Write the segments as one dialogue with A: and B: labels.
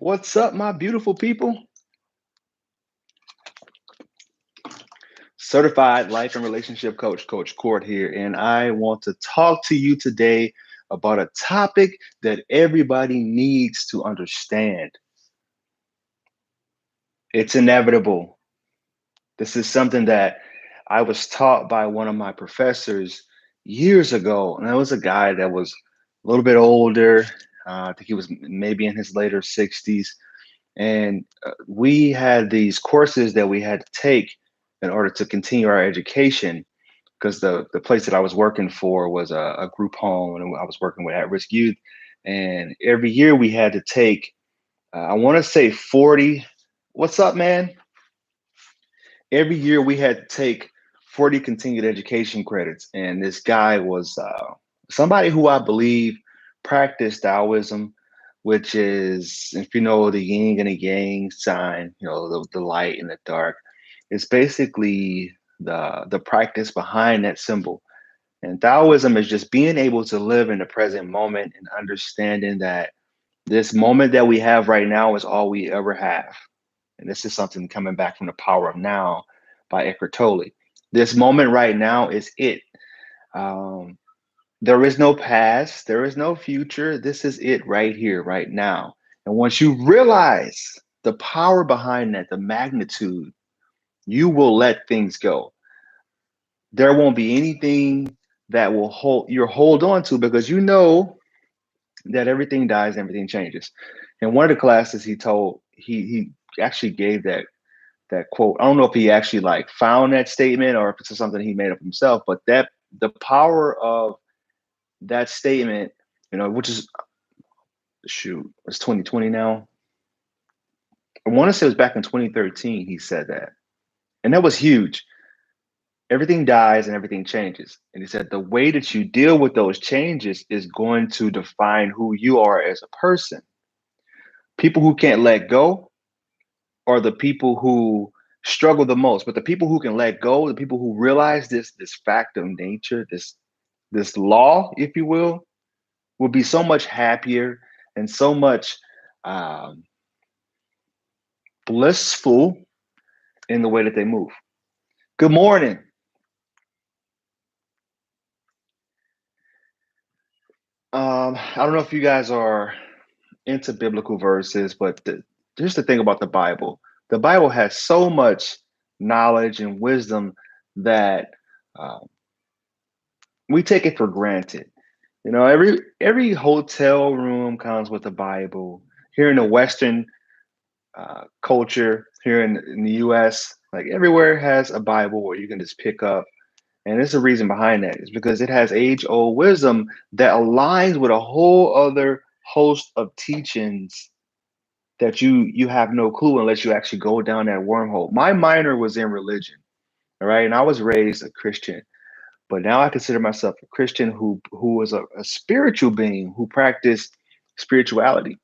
A: What's up, my beautiful people? Certified life and relationship coach, Coach Court here, and I want to talk to you today about a topic that everybody needs to understand. It's inevitable. This is something that I was taught by one of my professors years ago, and that was a guy that was a little bit older. I think he was maybe in his later 60s. And we had these courses that we had to take in order to continue our education because the place that I was working for was a group home and I was working with at-risk youth. And every year we had to take, I want to say 40. What's up, man? Every year we had to take 40 continued education credits. And this guy was somebody who I believe practiced Taoism, which is, if you know the yin and the yang sign, the light and the dark, it's basically the practice behind that symbol. And Taoism is just being able to live in the present moment and understanding that this moment that we have right now is all we ever have. And this is something coming back from The Power of Now by Eckhart Tolle. This moment right now is it. Um, there is no past, there is no future. This is it right here, right now. And once you realize the power behind that, the magnitude, you will let things go. There won't be anything that will hold on to because you know that everything dies, everything changes. In one of the classes he actually gave that quote. I don't know if he actually like found that statement or if it's something he made up himself, but that the power of that statement, which is shoot, it's 2020 now. I want to say it was back in 2013 he said that. And that was huge. Everything dies and everything changes. And he said the way that you deal with those changes is going to define who you are as a person. People who can't let go are the people who struggle the most. But the people who can let go, the people who realize this fact of nature, this law, if you will be so much happier and so much um, blissful in the way that they move. Good morning. I don't know if you guys are into biblical verses, but here's the thing about the Bible. The Bible has so much knowledge and wisdom that uh, we take it for granted. Every hotel room comes with a Bible. Here in the Western culture, here in the U.S., like everywhere has a Bible where you can just pick up. And there's a reason behind that. It's because it has age-old wisdom that aligns with a whole other host of teachings that you have no clue unless you actually go down that wormhole. My minor was in religion, all right, and I was raised a Christian, but now I consider myself a Christian who was a spiritual being who practiced spirituality.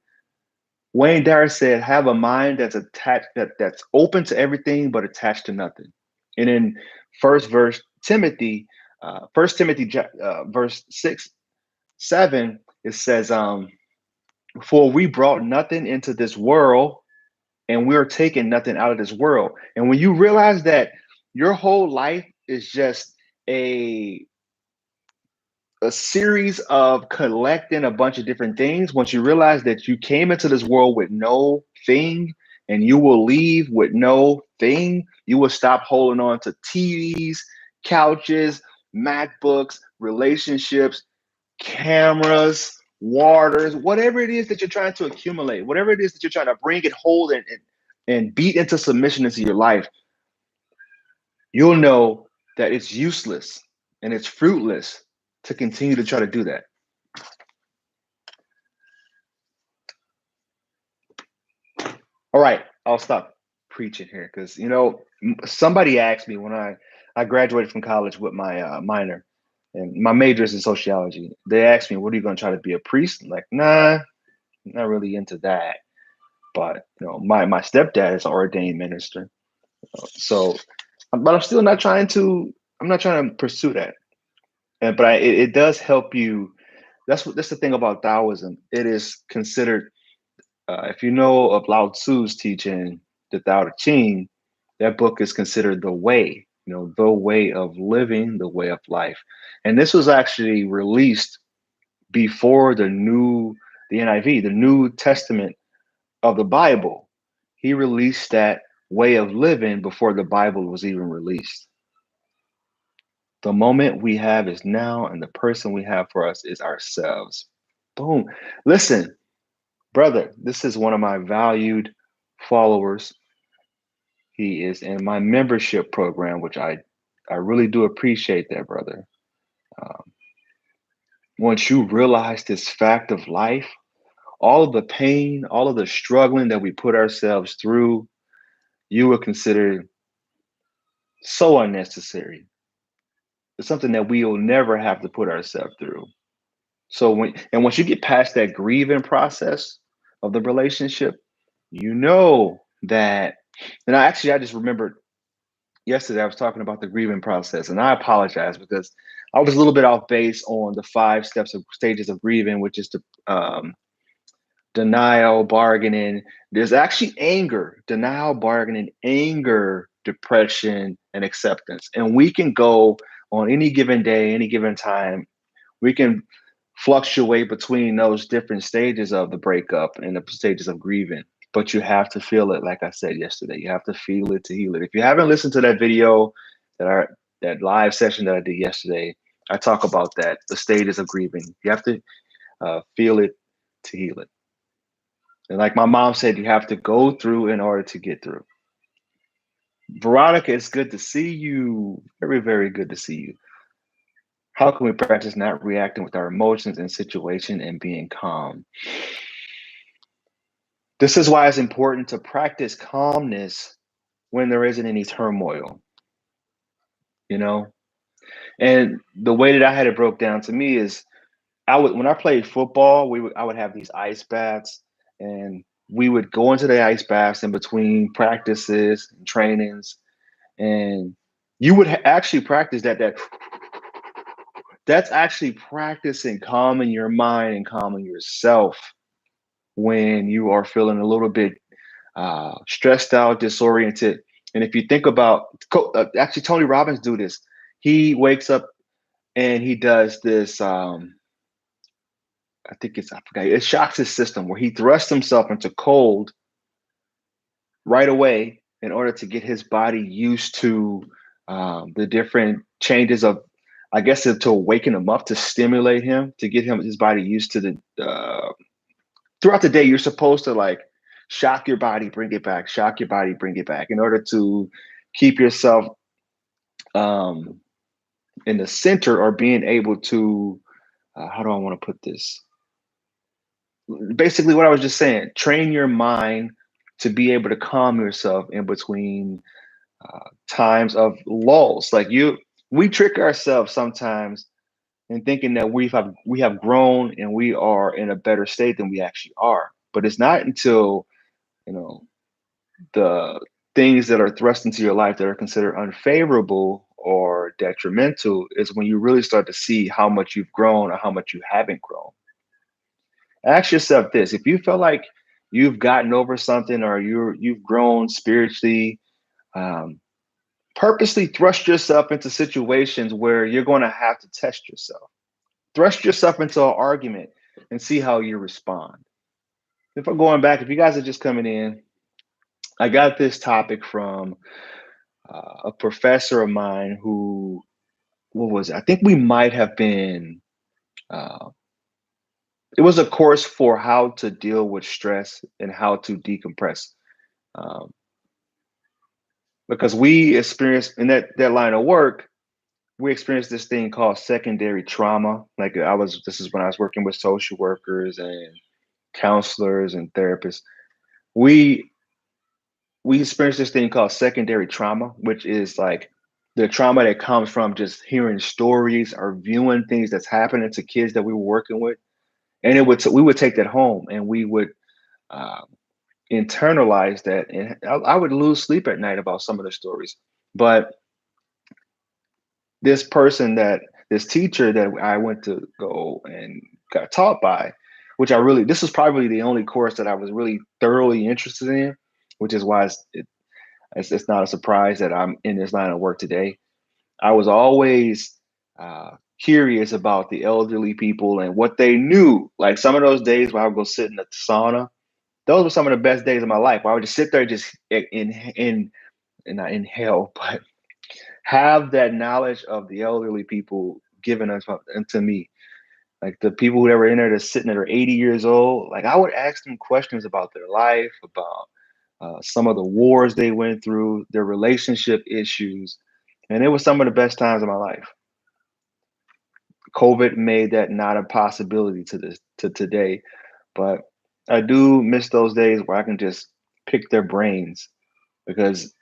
A: Wayne Dyer said, "Have a mind that's attached that's open to everything but attached to nothing." And in First verse Timothy, First Timothy verse 6, 7, it says, "For we brought nothing into this world, and we're taking nothing out of this world." And when you realize that your whole life is just a a series of collecting a bunch of different things, once you realize that you came into this world with no thing and you will leave with no thing, you will stop holding on to TVs, couches, MacBooks, relationships, cameras, waters, whatever it is that you're trying to accumulate, whatever it is that you're trying to bring and hold and beat into submission into your life, you'll know that it's useless and it's fruitless to continue to try to do that. All right, I'll stop preaching here because somebody asked me when I graduated from college with my minor, and my major is in sociology. They asked me, "What are you going to try to be a priest?" I'm like, nah, not really into that. But my stepdad is an ordained minister, so but I'm still not trying to. I'm not trying to pursue that. But it does help you. That's the thing about Taoism. It is considered If you know of Lao Tzu's teaching, the Tao Te Ching, that book is considered the way, the way of living, the way of life. And this was actually released before the NIV, the New Testament of the Bible. He released that way of living before the Bible was even released. The moment we have is now, and the person we have for us is ourselves. Boom. Listen, brother, this is one of my valued followers. He is in my membership program, which I really do appreciate that, brother. Um, Once you realize this fact of life, all of the pain, all of the struggling that we put ourselves through, you will consider so unnecessary. It's something that we will never have to put ourselves through. So once you get past that grieving process of the relationship, you know that. And I just remembered yesterday I was talking about the grieving process, and I apologize because I was a little bit off base on the 5 stages of grieving, which is the denial, bargaining. There's actually anger, denial, bargaining, anger, depression, and acceptance. And we can go on any given day, any given time, we can fluctuate between those different stages of the breakup and the stages of grieving. But you have to feel it, like I said yesterday. You have to feel it to heal it. If you haven't listened to that video, that live session that I did yesterday, I talk about that, the stages of grieving. You have to feel it to heal it. And like my mom said, you have to go through in order to get through. Veronica, it's good to see you. Very, very good to see you. How can we practice not reacting with our emotions in situation and being calm? This is why it's important to practice calmness when there isn't any turmoil, you know? And the way that I had it broke down to me is when I played football, I would have these ice baths, and we would go into the ice baths in between practices and trainings, and you would actually practice that's actually practicing calming your mind and calming yourself when you are feeling a little bit stressed out, disoriented. And if you think about, actually, Tony Robbins do this. He wakes up and he does this. I forgot. It shocks his system where he thrusts himself into cold right away in order to get his body used to the different changes of, I guess, to awaken him up, to stimulate him, to get his body used to the throughout the day. You're supposed to like shock your body, bring it back, shock your body, bring it back in order to keep yourself um, in the center, or being able to, how do I want to put this? Basically, what I was just saying, train your mind to be able to calm yourself in between times of lulls. We trick ourselves sometimes in thinking that we have grown and we are in a better state than we actually are. But it's not until you know the things that are thrust into your life that are considered unfavorable or detrimental is when you really start to see how much you've grown or how much you haven't grown. Ask yourself this: if you feel like you've gotten over something, or you've grown spiritually, um, purposely thrust yourself into situations where you're going to have to test yourself. Thrust yourself into an argument and see how you respond. If I'm going back, if you guys are just coming in, I got this topic from a professor of mine who, what was it? I think we might have been, uh, it was a course for how to deal with stress and how to decompress. Um, because we experience in that line of work, we experienced this thing called secondary trauma. This is when I was working with social workers and counselors and therapists. We we experienced this thing called secondary trauma, which is like the trauma that comes from just hearing stories or viewing things that's happening to kids that we were working with, and we would take that home and we would uh, internalize that, and I would lose sleep at night about some of the stories. But this teacher that I went to go and got taught by, which this is probably the only course that I was really thoroughly interested in, which is why it's not a surprise that I'm in this line of work today. I was always curious about the elderly people and what they knew. Like some of those days where I would go sit in the sauna, those were some of the best days of my life. Where I would just sit there, just and not inhale, but have that knowledge of the elderly people given us to me. Like the people who ever in there that's sitting there 80 years old, like I would ask them questions about their life, about some of the wars they went through, their relationship issues, and it was some of the best times of my life. COVID made that not a possibility to today, but I do miss those days where I can just pick their brains because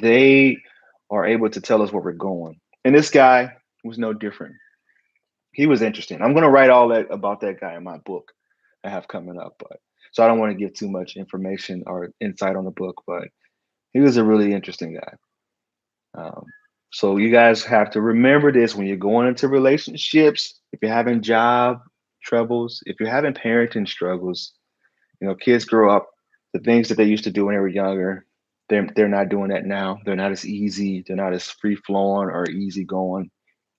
A: they are able to tell us where we're going. And this guy was no different. He was interesting. I'm going to write all that about that guy in my book I have coming up, but so I don't want to give too much information or insight on the book, but he was a really interesting guy. Um, so you guys have to remember this when you're going into relationships, if you're having job troubles, if you're having parenting struggles, kids grow up, the things that they used to do when they were younger, they're not doing that now. They're not as easy, they're not as free flowing or easy going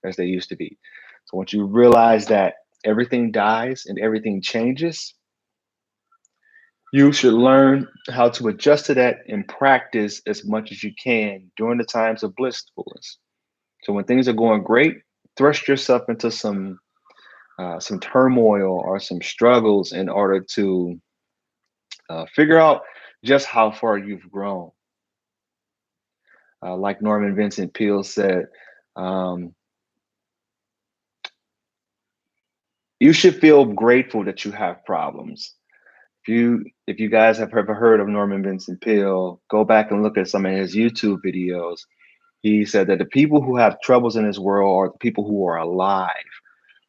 A: as they used to be. So once you realize that everything dies and everything changes, you should learn how to adjust to that and practice as much as you can during the times of blissfulness. So when things are going great, thrust yourself into some turmoil or some struggles in order to figure out just how far you've grown. Like Norman Vincent Peale said, um, you should feel grateful that you have problems. If you guys have ever heard of Norman Vincent Peale, go back and look at some of his YouTube videos. He said that the people who have troubles in this world are the people who are alive.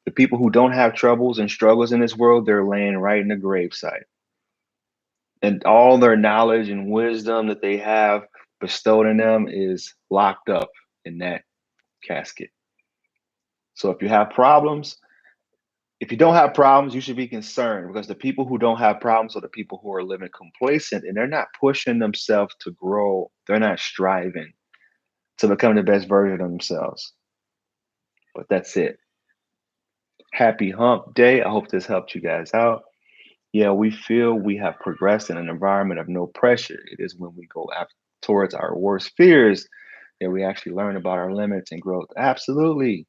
A: The people who don't have troubles and struggles in this world, they're laying right in the gravesite. And all their knowledge and wisdom that they have bestowed in them is locked up in that casket. So if you don't have problems, you should be concerned because the people who don't have problems are the people who are living complacent and they're not pushing themselves to grow. They're not striving to become the best version of themselves. But that's it. Happy hump day. I hope this helped you guys out. Yeah, we feel we have progressed in an environment of no pressure. It is when we go towards our worst fears that we actually learn about our limits and growth. Absolutely.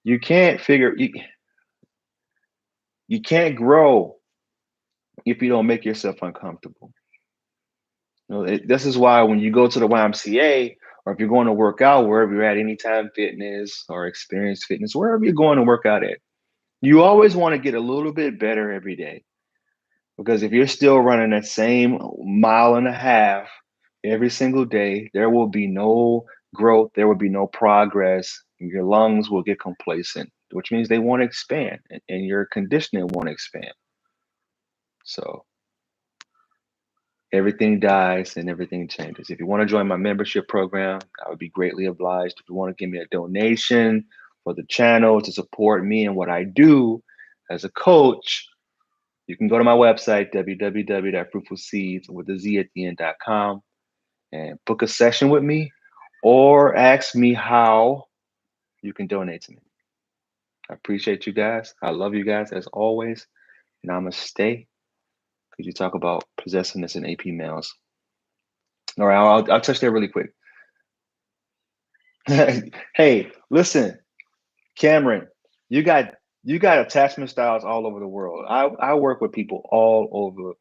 A: You can't figure you can't grow if you don't make yourself uncomfortable. This is why when you go to the YMCA or if you're going to work out wherever you're at, Anytime Fitness or Experience Fitness, wherever you're going to work out at, you always want to get a little bit better every day. Because if you're still running that same mile and a half every single day, there will be no growth, there will be no progress, and your lungs will get complacent, which means they won't expand and your conditioning won't expand. So everything dies and everything changes. If you want to join my membership program, I would be greatly obliged. If you want to give me a donation for the channel to support me and what I do as a coach, you can go to my website, www.fruitfulseeds with a Z at the end.com, and book a session with me or ask me how you can donate to me. I appreciate you guys. I love you guys as always. Namaste. Could you talk about possessiveness in AP males? All right, I'll touch that really quick. Hey, listen, Cameron, you got attachment styles all over the world. I work with people all over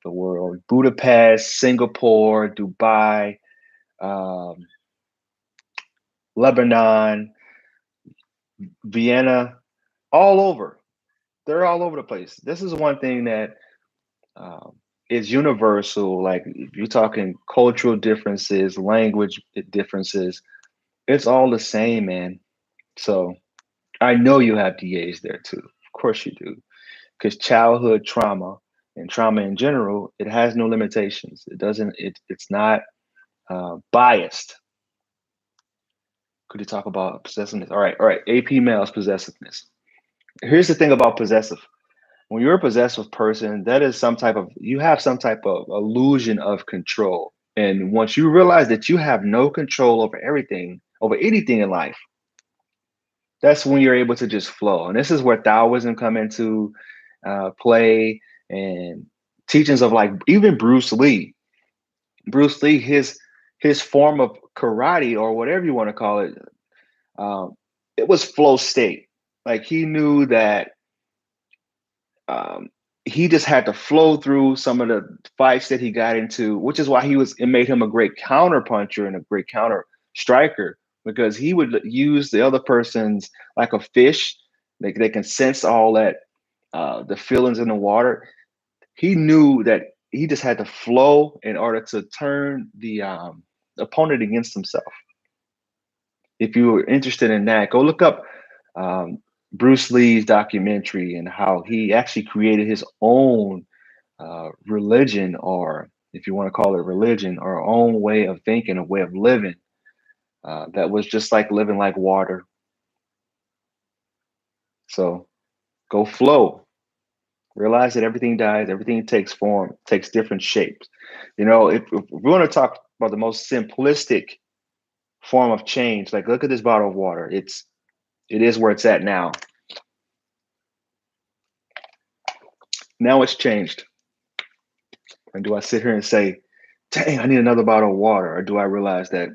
A: the world: Budapest, Singapore, Dubai, um, Lebanon, Vienna, all over. They're all over the place. This is one thing that um, is universal. Like if you're talking cultural differences, language differences, it's all the same, man. So I know you have DAs there too. Of course you do. Because childhood trauma and trauma in general, it has no limitations. It's not biased. Could you talk about possessiveness? All right. AP males possessiveness. Here's the thing about possessive. when you're a possessive person, that is you have some type of illusion of control. And once you realize that you have no control over everything, over anything in life, that's when you're able to just flow. And this is where Taoism come into play, and teachings of like even Bruce Lee. Bruce Lee, his form of karate or whatever you want to call it, um, it was flow state. Like he knew that um, he just had to flow through some of the fights that he got into, which is why it made him a great counter puncher and a great counter striker, because he would use the other person's like a fish. They can sense all that, the feelings in the water. He knew that he just had to flow in order to turn the opponent against himself. If you were interested in that, go look up um, Bruce Lee's documentary and how he actually created his own religion, or if you want to call it religion, or own way of thinking, a way of living that was just like living like water. So go flow. Realize that everything dies, everything takes form, takes different shapes. If we want to talk about the most simplistic form of change, like look at this bottle of water. It is where it's at now. Now it's changed. And do I sit here and say, dang, I need another bottle of water? Or do I realize that,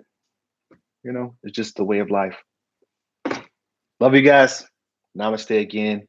A: it's just the way of life? Love you guys. Namaste again.